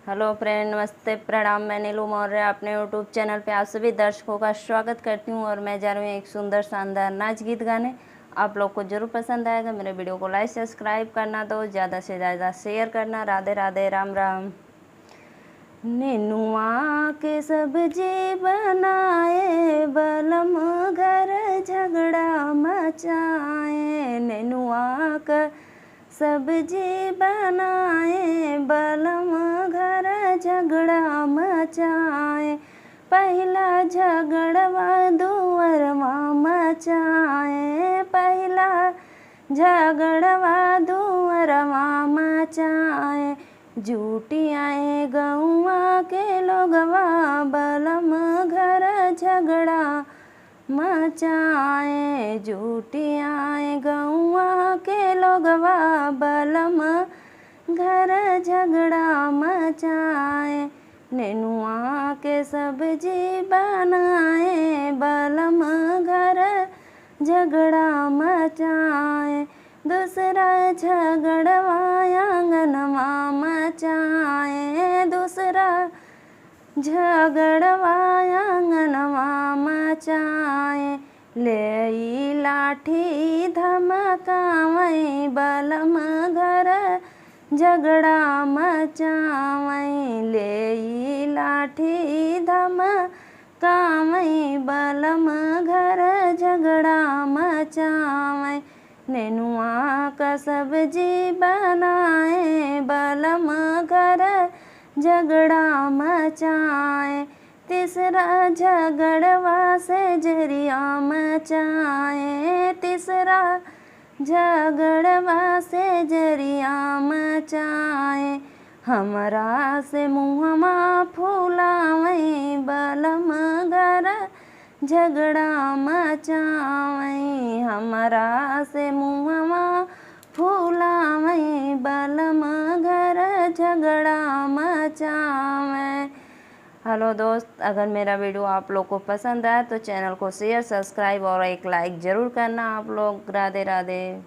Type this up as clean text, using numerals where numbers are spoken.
Hello friend, नमस्ते, प्रणाम। मैं नीलू मौर्य अपने यूट्यूब चैनल पे आप सभी दर्शकों का स्वागत करती हूँ और मैं जा रही हूँ एक सुंदर शानदार नाच गीत गाने। आप लोग को ज़रूर पसंद आएगा। मेरे वीडियो को लाइक सब्सक्राइब करना, तो ज़्यादा से ज़्यादा शेयर करना। राधे राधे, राम राम। नेनुआ के सब्जी बनाए, बलम घर झगड़ा मचाए। नेनुआ का सब्जी बनाए, बलम घर झगड़ा मचाए। पहला झगड़वा दुअरवा मचाए, पहला झगड़वा दुअरवा मचाए। जूटी आए गौआ के लोगवा, बलम घर झगड़ा मचाए। जूटी आए गौआ के लोगवा, बलम घर झगड़ा मचाए। नेनुआ के सब्जी बनाए, बलम घर झगड़ा मचाए। दूसरा झगड़वा आंगनवा मचाए, दूसरा झगड़वा आंगनवा मचाए। ले लाठी धमकावई, बलम घर झगड़ा मचावई। ले लाठी धमकावई, बलम घर झगड़ा मचावई। नेनुआ का सब्जी बनाए, बलम घर झगड़ा मचाए। तीसरा झगड़वा से जरिया मचाए, तीसरा झगड़वा से जरिया मचाए। हमरा से मुँहमा फुलावई, बलम घर झगड़ा मचावई। हमरा से मुँहमा फुलावई, बलम घर झगड़ा मचावई। हेलो दोस्त, अगर मेरा वीडियो आप लोग को पसंद आए तो चैनल को शेयर, सब्सक्राइब और एक लाइक ज़रूर करना आप लोग। राधे राधे।